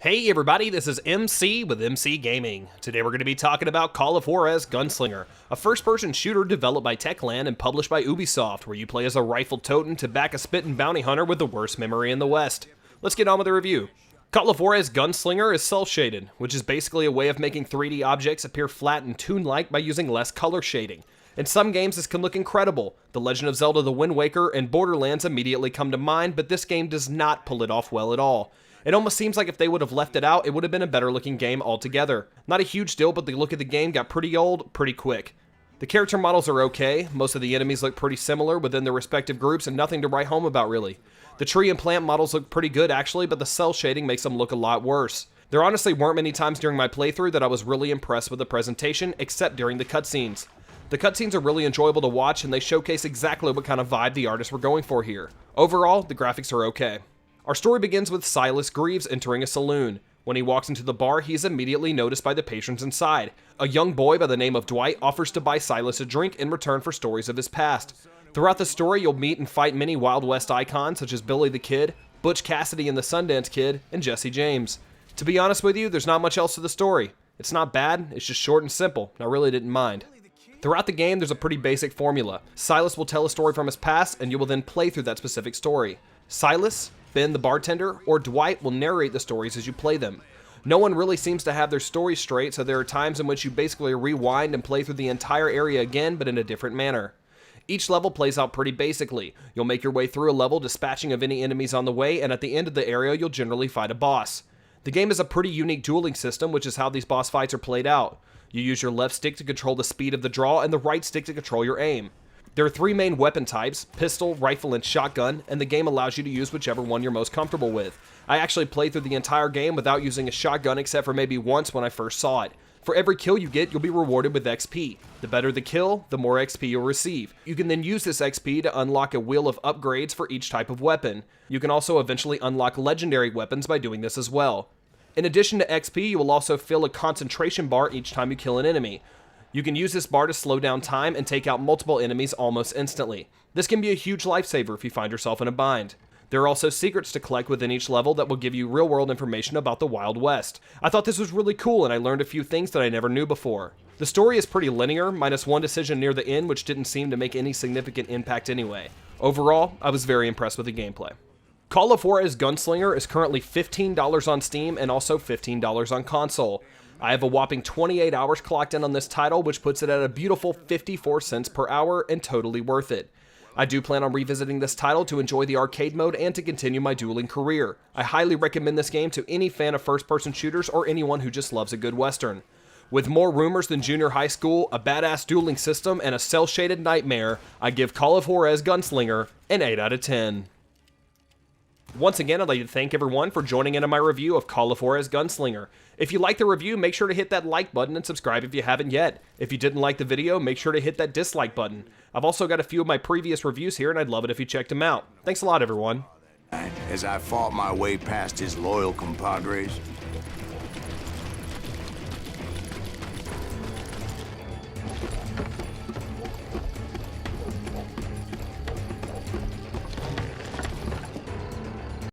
Hey everybody, this is MC with MC Gaming. Today we're going to be talking about Call of Juarez Gunslinger, a first-person shooter developed by Techland and published by Ubisoft, where you play as a rifle-toting, tobacco-spitting bounty hunter with the worst memory in the West. Let's get on with the review. Call of Juarez Gunslinger is cel-shaded, which is basically a way of making 3D objects appear flat and toon-like by using less color shading. In some games this can look incredible. The Legend of Zelda The Wind Waker and Borderlands immediately come to mind, but this game does not pull it off well at all. It almost seems like if they would have left it out, it would have been a better looking game altogether. Not a huge deal, but the look of the game got pretty old, pretty quick. The character models are okay, most of the enemies look pretty similar within their respective groups and nothing to write home about really. The tree and plant models look pretty good actually, but the cel shading makes them look a lot worse. There honestly weren't many times during my playthrough that I was really impressed with the presentation, except during the cutscenes. The cutscenes are really enjoyable to watch and they showcase exactly what kind of vibe the artists were going for here. Overall, the graphics are okay. Our story begins with Silas Greaves entering a saloon. When he walks into the bar, he is immediately noticed by the patrons inside. A young boy by the name of Dwight offers to buy Silas a drink in return for stories of his past. Throughout the story, you'll meet and fight many Wild West icons such as Billy the Kid, Butch Cassidy and the Sundance Kid, and Jesse James. To be honest with you, there's not much else to the story. It's not bad, it's just short and simple, and I really didn't mind. Throughout the game, there's a pretty basic formula. Silas will tell a story from his past, and you will then play through that specific story. Silas, Ben the bartender, or Dwight will narrate the stories as you play them. No one really seems to have their stories straight, so there are times in which you basically rewind and play through the entire area again, but in a different manner. Each level plays out pretty basically. You'll make your way through a level, dispatching of any enemies on the way, and at the end of the area, you'll generally fight a boss. The game has a pretty unique dueling system, which is how these boss fights are played out. You use your left stick to control the speed of the draw, and the right stick to control your aim. There are three main weapon types, pistol, rifle, and shotgun, and the game allows you to use whichever one you're most comfortable with. I actually played through the entire game without using a shotgun except for maybe once when I first saw it. For every kill you get, you'll be rewarded with XP. The better the kill, the more XP you'll receive. You can then use this XP to unlock a wheel of upgrades for each type of weapon. You can also eventually unlock legendary weapons by doing this as well. In addition to XP, you will also fill a concentration bar each time you kill an enemy. You can use this bar to slow down time and take out multiple enemies almost instantly. This can be a huge lifesaver if you find yourself in a bind. There are also secrets to collect within each level that will give you real-world information about the Wild West. I thought this was really cool and I learned a few things that I never knew before. The story is pretty linear, minus one decision near the end which didn't seem to make any significant impact anyway. Overall, I was very impressed with the gameplay. Call of Juarez Gunslinger is currently $15 on Steam and also $15 on console. I have a whopping 28 hours clocked in on this title, which puts it at a beautiful 54 cents per hour and totally worth it. I do plan on revisiting this title to enjoy the arcade mode and to continue my dueling career. I highly recommend this game to any fan of first-person shooters or anyone who just loves a good western. With more rumors than junior high school, a badass dueling system, and a cel-shaded nightmare, I give Call of Juarez Gunslinger an 8 out of 10. Once again, I'd like to thank everyone for joining in on my review of Call of Juarez Gunslinger. If you liked the review, make sure to hit that like button and subscribe if you haven't yet. If you didn't like the video, make sure to hit that dislike button. I've also got a few of my previous reviews here and I'd love it if you checked them out. Thanks a lot, everyone. As I fought my way past his loyal compadres,